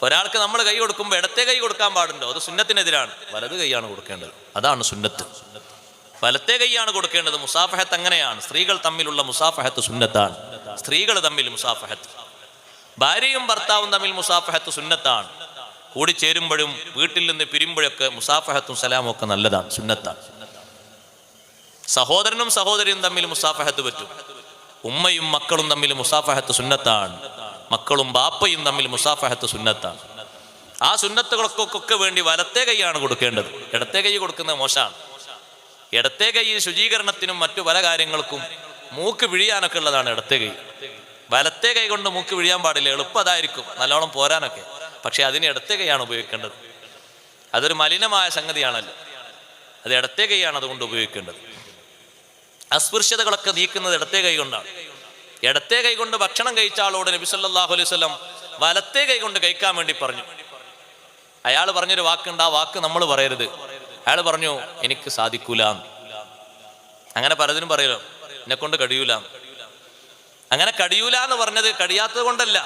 ഒരാൾക്ക് നമ്മൾ കൈ കൊടുക്കുമ്പോൾ ഇടത്തെ കൈ കൊടുക്കാൻ പാടുണ്ടോ? അത് സുന്നത്തിനെതിരാണ്. വലത് കൈയാണ് കൊടുക്കേണ്ടത്. അതാണ് സുന്നത്ത്. വലത്തെ കൈയാണ് കൊടുക്കേണ്ടത്. മുസാഫഹത്ത് അങ്ങനെയാണ്. സ്ത്രീകൾ തമ്മിലുള്ള മുസാഫഹത്ത് സുന്നത്താണ്. സ്ത്രീകൾ തമ്മിൽ മുസാഫഹത്ത്, ഭാര്യയും ഭർത്താവും തമ്മിൽ മുസാഫഹത്ത് സുന്നത്താണ്. കൂടിച്ചേരുമ്പോഴും വീട്ടിൽ നിന്ന് പിരിയുമ്പോഴൊക്കെ മുസാഫഹത്തും സലാമും ഒക്കെ നല്ലതാണ്, സുന്നത്താണ്. സഹോദരനും സഹോദരിയും തമ്മിൽ മുസാഫഹത്ത് പറ്റും. ഉമ്മയും മക്കളും തമ്മിൽ മുസാഫഹത്ത് സുന്നത്താണ്. മക്കളും ബാപ്പയും തമ്മിൽ മുസാഫഹത്ത് സുന്നത്താണ്. ആ സുന്നത്തുകൾക്കൊക്കെ വേണ്ടി വലത്തെ കൈയാണ് കൊടുക്കേണ്ടത്. ഇടത്തെ കൈ കൊടുക്കുന്നത് മോശമാണ്. ഇടത്തെ കൈ ശുചീകരണത്തിനും മറ്റു പല കാര്യങ്ങൾക്കും, മൂക്ക് പിഴിയാനൊക്കെ ഉള്ളതാണ് ഇടത്തെ കൈ. വലത്തെ കൈ കൊണ്ട് മൂക്ക് പിഴിയാൻ പാടില്ല. എളുപ്പം അതായിരിക്കും, നല്ലോണം പോരാനൊക്കെ. പക്ഷെ അതിന് ഇടത്തെ കൈയാണ് ഉപയോഗിക്കേണ്ടത്. അതൊരു മലിനമായ സംഗതിയാണല്ലോ. അത് ഇടത്തെ കൈയാണ് അതുകൊണ്ട് ഉപയോഗിക്കേണ്ടത്. അസ്പൃശ്യതകളൊക്കെ നീക്കുന്നത് ഇടത്തെ കൈ കൊണ്ടാണ്. ഇടത്തെ കൈ കൊണ്ട് ഭക്ഷണം കഴിച്ച ആളോട് നബി സല്ലല്ലാഹു അലൈഹി വസല്ലം വലത്തെ കൈ കൊണ്ട് കഴിക്കാൻ വേണ്ടി പറഞ്ഞു. അയാൾ പറഞ്ഞൊരു വാക്കുണ്ട്, ആ വാക്ക് നമ്മൾ പറയരുത്. അയാൾ പറഞ്ഞു, എനിക്ക് സാധിക്കൂല. അങ്ങനെ പലതിനും പറയലോ, എന്നെ കൊണ്ട് കഴിയൂല. അങ്ങനെ കഴിയൂല എന്ന് പറഞ്ഞത് കഴിയാത്തത് കൊണ്ടല്ല,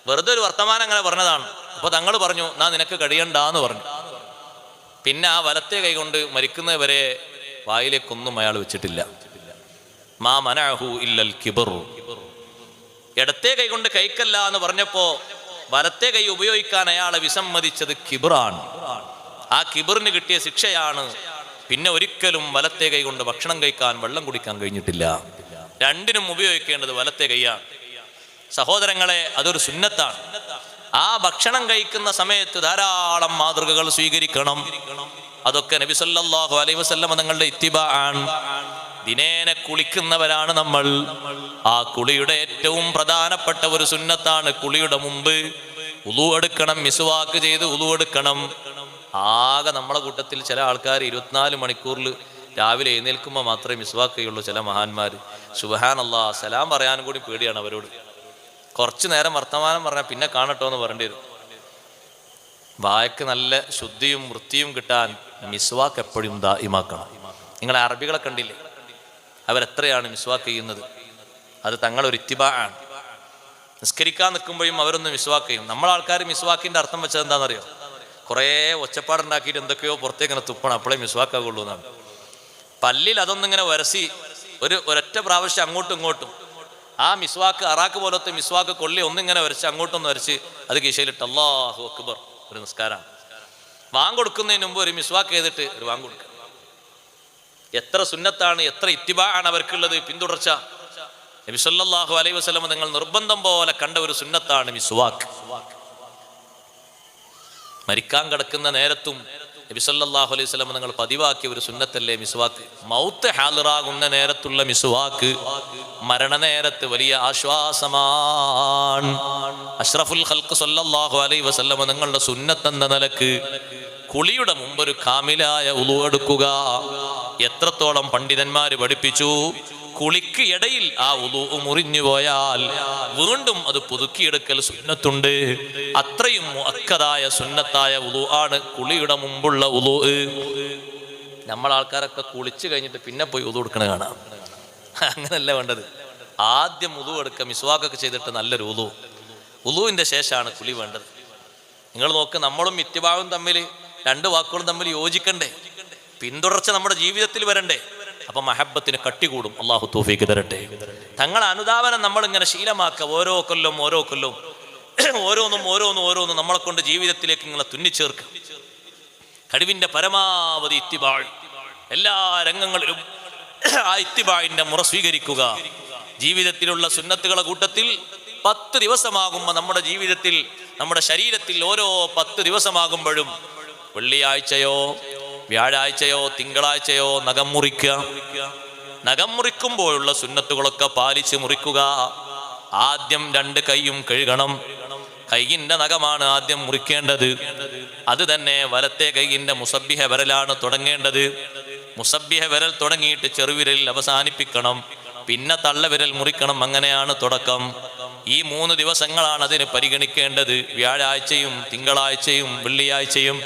വെറുതെ ഒരു വർത്തമാനം അങ്ങനെ പറഞ്ഞതാണ്. അപ്പൊ തങ്ങൾ പറഞ്ഞു, നാ നിനക്ക് കഴിയണ്ടെന്ന് പറഞ്ഞു. പിന്നെ ആ വലത്തെ കൈ കൊണ്ട് മരിക്കുന്നവരെ വായിലേക്കൊന്നും അയാൾ വെച്ചിട്ടില്ല. മാ മനഅഹു ഇല്ലൽ കിബർ. ഇടത്തെ കൈ കൊണ്ട് കൈക്കല്ല എന്ന് പറഞ്ഞപ്പോ വലത്തെ കൈ ഉപയോഗിക്കാൻ അയാളെ വിസമ്മതിച്ചത് കിബറാണ്. ആ കിബറിന് കിട്ടിയ ശിക്ഷയാണ്. പിന്നെ ഒരിക്കലും വലത്തെ കൈ കൊണ്ട് ഭക്ഷണം കഴിക്കാൻ, വെള്ളം കുടിക്കാൻ കഴിഞ്ഞിട്ടില്ല. രണ്ടിനും ഉപയോഗിക്കേണ്ടത് വലത്തെ കൈയാണ്. സഹോദരങ്ങളെ, അതൊരു സുന്നത്താണ്. ആ ഭക്ഷണം കഴിക്കുന്ന സമയത്ത് ധാരാളം മാതൃകകൾ സ്വീകരിക്കണം. അതൊക്കെ നബി സല്ലല്ലാഹു അലൈഹി വസല്ലം തങ്ങളുടെ ഇത്തിബാ ആണ്. ദിനേന കുളിക്കുന്നവരാണ് നമ്മൾ. ആ കുളിയുടെ ഏറ്റവും പ്രധാനപ്പെട്ട ഒരു സുന്നത്താണ് കുളിയുടെ മുമ്പ് വുളു എടുക്കണം. മിസ്വാക്ക് ചെയ്ത് വുളു എടുക്കണം. ആകെ നമ്മളെ കൂട്ടത്തിൽ ചില ആൾക്കാർ 24 മണിക്കൂറിൽ രാവിലെ എഴുന്നേൽക്കുമ്പോൾ മാത്രമേ മിസ്വാക്ക് ചെയ്യുള്ളൂ. ചില മഹാന്മാർ, സുബ്ഹാനല്ലാഹ്, സലാം പറയാനും കൂടി പേടിയാണ് അവരോട്. കുറച്ചു നേരം വർത്തമാനം പറഞ്ഞാൽ പിന്നെ കാണട്ടോ എന്ന് പറയേണ്ടി വരും. വായക്ക് നല്ല ശുദ്ധിയും വൃത്തിയും കിട്ടാൻ മിസ്വാക്ക് എപ്പോഴും ദായിമാക്കണം. നിങ്ങൾ അറബികളെ കണ്ടില്ലേ, അവരെത്രയാണ് മിസ്വാക്ക് ചെയ്യുന്നത്? അത് തങ്ങളൊരു ഇത്തിബാ ആണ്. നിസ്കരിക്കാൻ നിൽക്കുമ്പോഴും അവരൊന്ന് മിസ്വാക്ക് ചെയ്യും. നമ്മളാൾക്കാർ മിസ്വാക്കിന്റെ അർത്ഥം വെച്ചത് എന്താണെന്നറിയോ? കുറേ ഒച്ചപ്പാടുണ്ടാക്കിയിട്ട് എന്തൊക്കെയോ പുറത്തേക്ക് ഇങ്ങനെ തുപ്പണം, അപ്പോഴേ മിസ്വാക്കാകുള്ളൂ എന്നാണ്. പല്ലിൽ അതൊന്നിങ്ങനെ വരസി ഒരൊറ്റ പ്രാവശ്യം അങ്ങോട്ടും ഇങ്ങോട്ടും ആ മിസ്വാക്ക്, അറാക്ക് പോലത്തെ മിസ്വാക്ക് കൊള്ളി ഒന്നിങ്ങനെ വരച്ച് അങ്ങോട്ടൊന്ന് വരച്ച് അത് കീശയിലിട്ട് അല്ലാഹു അക്ബർ ഒരു നിസ്കാരമാണ്. വാങ്ങ് കൊടുക്കുന്നതിന് മുമ്പ് ഒരു മിസ്വാക്ക് ചെയ്തിട്ട് ഒരു വാങ്ങ് കൊടുക്കുക. എത്ര സുന്നത്താണ്, എത്ര ഇത്തിബാ ആണ് അവർക്കുള്ളത്, പിന്തുടർച്ച. നബി സല്ലല്ലാഹു അലൈഹി വസല്ലം നിങ്ങൾ നിർബന്ധം പോലെ കണ്ട ഒരു സുന്നത്താണ് മിസ്വാക്ക്. മരിക്കാൻ കിടക്കുന്ന നേരത്തും നബി സല്ലല്ലാഹു അലൈഹി വസല്ലം നിങ്ങൾ പതിവാക്കിയ ഒരു സുന്നത്തല്ലേ മിസ്വാക്ക്. മൗത്ത് ഹാളിറാകുന്ന നേരത്തുള്ള മിസ്വാക്ക് മരണനേരത്ത് വലിയ ആശ്വാസമാണ്. അഷ്റഫുൽ ഖൽഖ് സല്ലല്ലാഹു അലൈഹി വസല്ലം നിങ്ങളുടെ സുന്നത്ത് എന്ന നിലക്ക് കുളിയുടെ മുമ്പ് ഒരു കാമിലായ വുളു എടുക്കുക. എത്രത്തോളം പണ്ഡിതന്മാര് പഠിപ്പിച്ചു, കുളിക്ക് ഇടയിൽ ആ വുളു മുറിഞ്ഞു പോയാൽ വീണ്ടും അത് പുതുക്കിയെടുക്കൽ സുന്നത്തുണ്ട്. അത്രയും മുഅക്കദായ സുന്നത്തായ വുളു ആണ് കുളിയുടെ മുമ്പുള്ള വുളു. നമ്മളാൾക്കാരൊക്കെ കുളിച്ചു കഴിഞ്ഞിട്ട് പിന്നെ പോയി വുളു എടുക്കണ കാണാം. അങ്ങനല്ല വേണ്ടത്. ആദ്യം വുളു എടുക്കുക, മിസ്വാക്കൊക്കെ ചെയ്തിട്ട് നല്ലൊരു വുളു. വുളുവിന്റെ ശേഷമാണ് കുളി വേണ്ടത്. നിങ്ങൾ നോക്ക്, നമ്മളും ഇത്തിബാവും തമ്മിൽ, രണ്ട് വാക്കുകളും തമ്മിൽ യോജിക്കണ്ടേ? പിന്തുടർച്ച നമ്മുടെ ജീവിതത്തിൽ വരണ്ടേ? അപ്പൊ മഹബത്തിന് കട്ടി കൂടും. അള്ളാഹു തൗഫീഖ് തരട്ടെ. തങ്ങളെ അനുധാവനം നമ്മൾ ഇങ്ങനെ ശീലമാക്കുക. ഓരോ കൊല്ലം ഓരോന്നും നമ്മളെ കൊണ്ട് ജീവിതത്തിലേക്ക് നിങ്ങളെ തുന്നിച്ചേർക്കുക. കഴിവിന്റെ പരമാവധി ഇത്തിബാ, എല്ലാ രംഗങ്ങളിലും ആ ഇത്തിബാഇന്റെ മുറ സ്വീകരിക്കുക. ജീവിതത്തിലുള്ള സുന്നത്തുകളെ കൂട്ടത്തിൽ 10 ദിവസമാകുമ്പോൾ നമ്മുടെ ജീവിതത്തിൽ, നമ്മുടെ ശരീരത്തിൽ ഓരോ 10 ദിവസമാകുമ്പോഴും വെള്ളിയാഴ്ചയോ വ്യാഴാഴ്ചയോ തിങ്കളാഴ്ചയോ നഖം മുറിക്കുക. നഖം മുറിക്കുമ്പോഴുള്ള സുന്നത്തുകളൊക്കെ പാലിച്ച് മുറിക്കുക. ആദ്യം 2 കൈയും കഴുകണം. കൈയിന്റെ നഖമാണ് ആദ്യം മുറിക്കേണ്ടത്. അത് തന്നെ വലത്തെ കൈയിന്റെ മുസബ്ബിഹ വിരലാണ് തുടങ്ങേണ്ടത്. മുസബ്ബിഹ വിരൽ തുടങ്ങിയിട്ട് ചെറുവിരലിൽ അവസാനിപ്പിക്കണം. പിന്നെ തള്ളവിരൽ മുറിക്കണം. അങ്ങനെയാണ് തുടക്കം. ഈ 3 ദിവസങ്ങളാണ് അതിന് പരിഗണിക്കേണ്ടത്. വ്യാഴാഴ്ചയും തിങ്കളാഴ്ചയും വെള്ളിയാഴ്ചയും.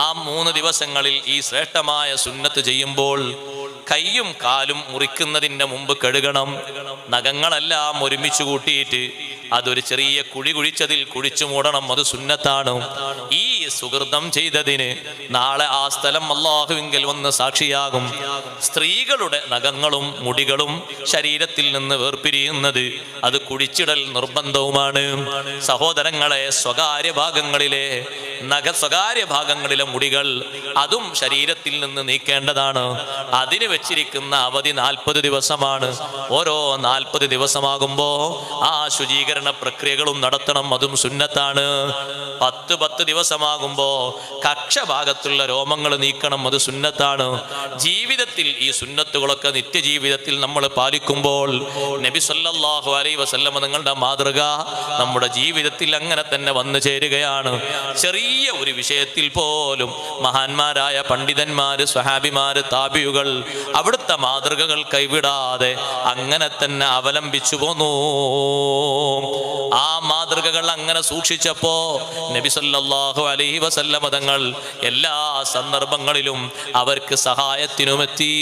ആ 3 ദിവസങ്ങളിൽ ഈ ശ്രേഷ്ഠമായ സുന്നത്ത് ചെയ്യുമ്പോൾ കൈയും കാലും മുറിക്കുന്നതിൻ്റെ മുമ്പ് കഴുകണം. നഖങ്ങളെല്ലാം ഒരുമിച്ച് കൂട്ടിയിട്ട് അതൊരു ചെറിയ കുഴി കുഴിച്ചതിൽ കുഴിച്ചു മൂടണം. അത് സുന്നത്താണ്. ഈ സുഹൃതം ചെയ്തതിന് നാളെ ആ സ്ഥലം അല്ലാഹുവിങ്കൽ വന്ന് സാക്ഷിയാകും. സ്ത്രീകളുടെ നഖങ്ങളും മുടികളും ശരീരത്തിൽ നിന്ന് വേർപിരിയുന്നത് അത് കുഴിച്ചിടൽ നിർബന്ധവുമാണ്. സഹോദരങ്ങളെ, സ്വകാര്യ ഭാഗങ്ങളിലെ മുടികൾ അതും ശരീരത്തിൽ നിന്ന് നീക്കേണ്ടതാണ്. അതിന് വെച്ചിരിക്കുന്ന അവധി 40 ദിവസമാണ്. ഓരോ 40 ദിവസമാകുമ്പോ ആ ശുചീകരണ പ്രക്രിയകളും നടത്തണം. അതും സുന്നത്താണ്. 10 ദിവസമാകുമ്പോ കക്ഷഭാഗത്തുള്ള രോമങ്ങൾ നീക്കണം. അത് സുന്നത്താണ്. ജീവിതത്തിൽ ഈ സുന്നത്തുകളൊക്കെ നിത്യജീവിതത്തിൽ നമ്മൾ പാലിക്കുമ്പോൾ നബി സല്ലല്ലാഹു അലൈഹി വസല്ലം നിങ്ങളുടെ മാതൃക നമ്മുടെ ജീവിതത്തിൽ അങ്ങനെ തന്നെ വന്നു ചേരുകയാണ്. ചെറിയ ഒരു വിഷയത്തിൽ പോലും മഹാന്മാരായ പണ്ഡിതന്മാര്, സ്വഹാബിമാര്, താബിയുകൾ അവിടുത്തെ മാതൃകകൾ കൈവിടാതെ അങ്ങനെ തന്നെ അവലംബിച്ചു പോന്നു. ആ മാതൃകകൾ അങ്ങനെ സൂക്ഷിച്ചപ്പോ നബി സല്ലല്ലാഹു അലൈഹി വസല്ലം തങ്ങൾ എല്ലാ സന്ദർഭങ്ങളിലും അവർക്ക് സഹായത്തിനുമെത്തി.